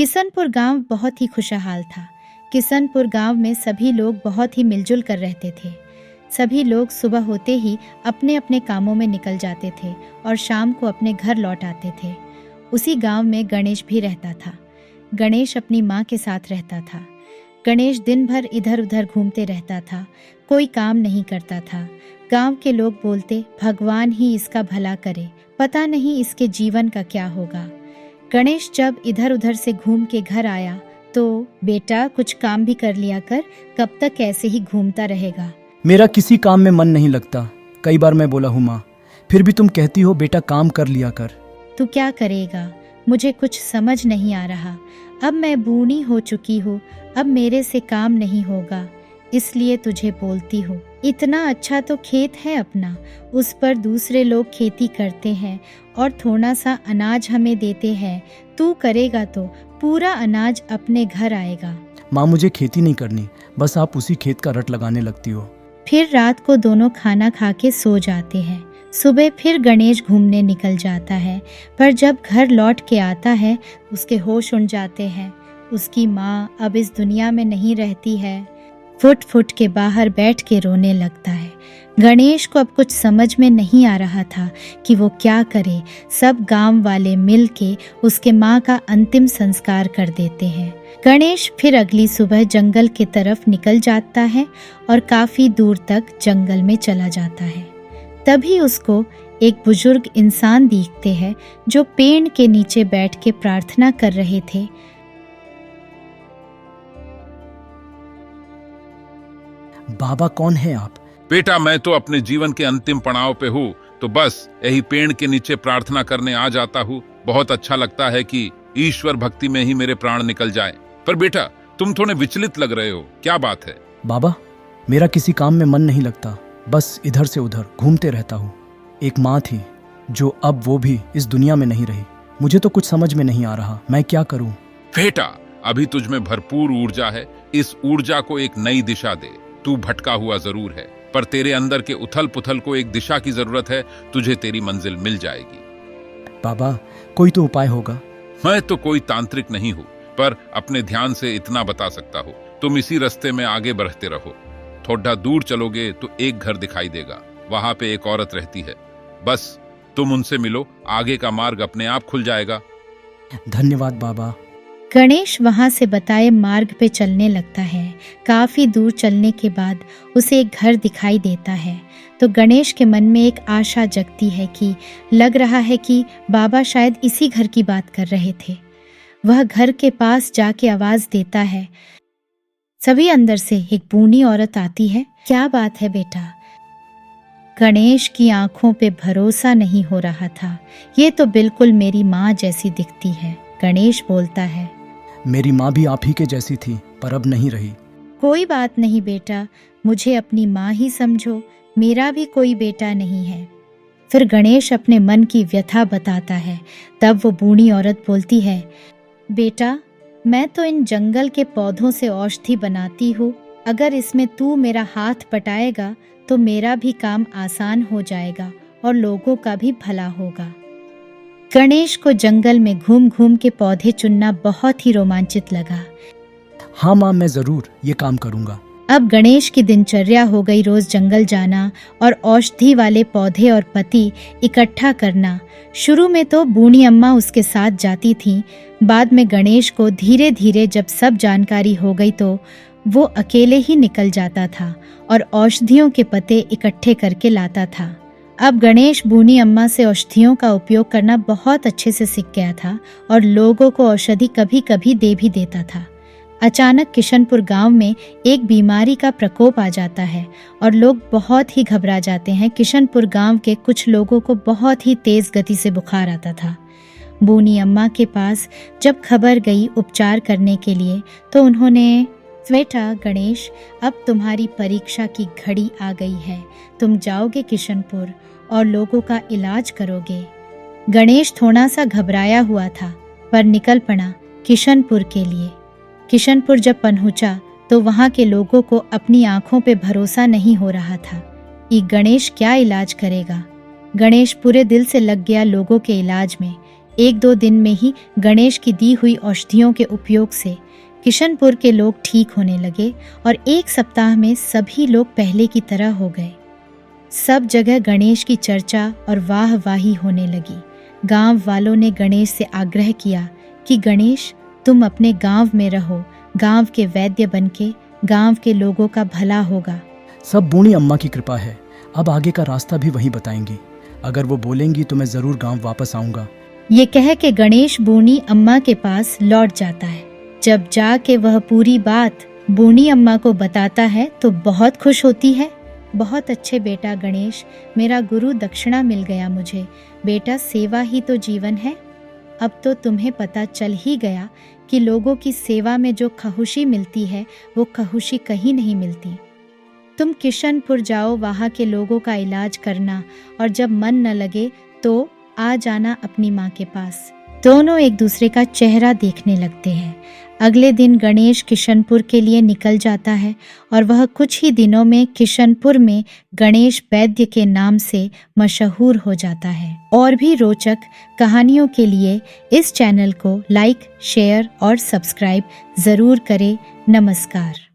किशनपुर गांव बहुत ही खुशहाल था। किशनपुर गांव में सभी लोग बहुत ही मिलजुल कर रहते थे। सभी लोग सुबह होते ही अपने अपने कामों में निकल जाते थे और शाम को अपने घर लौट आते थे। उसी गांव में गणेश भी रहता था। गणेश अपनी माँ के साथ रहता था। गणेश दिन भर इधर उधर घूमते रहता था, कोई काम नहीं करता था। गांव के लोग बोलते, भगवान ही इसका भला करे, पता नहीं इसके जीवन का क्या होगा। गणेश जब इधर उधर से घूम के घर आया तो, बेटा कुछ काम भी कर लिया कर, कब तक ऐसे ही घूमता रहेगा। मेरा किसी काम में मन नहीं लगता। कई बार मैं बोला हूँ माँ, फिर भी तुम कहती हो बेटा काम कर लिया कर। तू क्या करेगा, मुझे कुछ समझ नहीं आ रहा। अब मैं बूढ़ी हो चुकी हूँ, अब मेरे से काम नहीं होगा, इसलिए तुझे बोलती हूँ। इतना अच्छा तो खेत है अपना, उस पर दूसरे लोग खेती करते हैं और थोड़ा सा अनाज हमें देते हैं। तू करेगा तो पूरा अनाज अपने घर आएगा। माँ मुझे खेती नहीं करनी, बस आप उसी खेत का रट लगाने लगती हो। फिर रात को दोनों खाना खा के सो जाते हैं। सुबह फिर गणेश घूमने निकल जाता है, पर जब घर लौट के आता है उसके होश उड़ जाते हैं। उसकी माँ अब इस दुनिया में नहीं रहती है। फुट फुट के बाहर बैठ के रोने लगता है। गणेश को अब कुछ समझ में नहीं आ रहा था कि वो क्या करे। सब गांव वाले मिल के उसके माँ का अंतिम संस्कार कर देते हैं। गणेश फिर अगली सुबह जंगल की तरफ निकल जाता है और काफी दूर तक जंगल में चला जाता है। तभी उसको एक बुजुर्ग इंसान दिखते हैं जो पेड़ के नीचे बैठ के प्रार्थना कर रहे थे। बाबा कौन है आप? बेटा मैं तो अपने जीवन के अंतिम पड़ाव पे हूँ, तो बस यही पेड़ के नीचे प्रार्थना करने आ जाता हूँ। बहुत अच्छा लगता है कि ईश्वर भक्ति में ही मेरे प्राण निकल जाए। पर बेटा तुम थोड़े विचलित लग रहे हो, क्या बात है? बाबा मेरा किसी काम में मन नहीं लगता, बस इधर से उधर घूमते रहता हूँ। एक माँ थी जो अब वो भी इस दुनिया में नहीं रही। मुझे तो कुछ समझ में नहीं आ रहा, मैं क्या करूँ? बेटा अभी तुझ में भरपूर ऊर्जा है, इस ऊर्जा को एक नई दिशा दे। तू भटका हुआ जरूर है, पर तेरे अंदर के उथल पुथल को एक दिशा की जरूरत है। तुझे तेरी मंजिल मिल जाएगी। बाबा कोई तो उपाय होगा। मैं तो कोई तांत्रिक नहीं हूँ, पर अपने ध्यान से इतना बता सकता हूँ। तुम इसी रास्ते में आगे बढ़ते रहो। थोड़ा दूर चलोगे तो एक घर दिखाई देगा, वहां पे एक औरत रहती है। बस तुम उनसे मिलो, आगे का मार्ग अपने आप खुल जाएगा। धन्यवाद बाबा। गणेश वहां से बताए मार्ग पे चलने लगता है। काफी दूर चलने के बाद उसे एक घर दिखाई देता है, तो गणेश के मन में एक आशा जगती है कि लग रहा है कि बाबा शायद इसी घर की बात कर रहे थे। वह घर के पास जाके आवाज देता है। सभी अंदर से एक बूढ़ी औरत आती है। क्या बात है बेटा? गणेश की आंखों पे भरोसा नहीं हो रहा था। ये तो बिल्कुल मेरी माँ जैसी दिखती है। गणेश बोलता है, मेरी माँ भी आप ही के जैसी थी, पर अब नहीं रही। कोई बात नहीं बेटा, मुझे अपनी माँ ही समझो, मेरा भी कोई बेटा नहीं है। फिर गणेश अपने मन की व्यथा बताता है। तब वो बूढ़ी औरत बोलती है, बेटा मैं तो इन जंगल के पौधों से औषधि बनाती हूँ। अगर इसमें तू मेरा हाथ बटाएगा तो मेरा भी काम आसान हो जाएगा और लोगों का भी भला होगा। गणेश को जंगल में घूम घूम के पौधे चुनना बहुत ही रोमांचित लगा। हाँ माँ, मैं जरूर ये काम करूँगा। अब गणेश की दिनचर्या हो गई रोज जंगल जाना और औषधि वाले पौधे और पत्ती इकट्ठा करना। शुरू में तो बूढ़ी अम्मा उसके साथ जाती थी। बाद में गणेश को धीरे धीरे जब सब जानकारी हो गई तो वो अकेले ही निकल जाता था और औषधियों के पत्ते इकट्ठे करके लाता था। अब गणेश बूढ़ी अम्मा से औषधियों का उपयोग करना बहुत अच्छे से सीख गया था और लोगों को औषधि कभी कभी दे भी देता था। अचानक किशनपुर गांव में एक बीमारी का प्रकोप आ जाता है और लोग बहुत ही घबरा जाते हैं। किशनपुर गांव के कुछ लोगों को बहुत ही तेज गति से बुखार आता था। बूढ़ी अम्मा के पास जब खबर गई उपचार करने के लिए तो उन्होंने, बेटा गणेश अब तुम्हारी परीक्षा की घड़ी आ गई है, तुम जाओगे किशनपुर और लोगों का इलाज करोगे। गणेश थोड़ा सा घबराया हुआ था, पर निकल पड़ा किशनपुर के लिए। किशनपुर जब पहुंचा तो वहां के लोगों को अपनी आंखों पे भरोसा नहीं हो रहा था कि गणेश क्या इलाज करेगा। गणेश पूरे दिल से लग गया लोगों के इलाज में। 1-2 दिन में ही गणेश की दी हुई औषधियों के उपयोग से किशनपुर के लोग ठीक होने लगे और 1 सप्ताह में सभी लोग पहले की तरह हो गए। सब जगह गणेश की चर्चा और वाहवाही होने लगी। गांव वालों ने गणेश से आग्रह किया कि गणेश, तुम अपने गांव में रहो, गांव के वैद्य बनके गांव के लोगों का भला होगा। सब बूढ़ी अम्मा की कृपा है। अब आगे का रास्ता भी वही बताएंगी। अगर वो बोलेंगी तो मैं जरूर गांव वापस आऊंगा। ये कह के गणेश बूढ़ी अम्मा के पास लौट जाता है। जब जाके वह पूरी बात बूढ़ी अम्मा को बताता है तो बहुत खुश होती है। बहुत अच्छे बेटा गणेश, मेरा गुरु दक्षिणा मिल गया मुझे। बेटा, सेवा ही तो जीवन है। अब तो तुम्हें पता चल ही गया कि लोगों की सेवा में जो खुशी मिलती है वो खुशी कहीं नहीं मिलती। तुम किशनपुर जाओ, वहाँ के लोगों का इलाज करना और जब मन न लगे तो आ जाना अपनी माँ के पास। दोनों एक दूसरे का चेहरा देखने लगते हैं। अगले दिन गणेश किशनपुर के लिए निकल जाता है और वह कुछ ही दिनों में किशनपुर में गणेश वैद्य के नाम से मशहूर हो जाता है। और भी रोचक कहानियों के लिए इस चैनल को लाइक, शेयर और सब्सक्राइब ज़रूर करें। नमस्कार।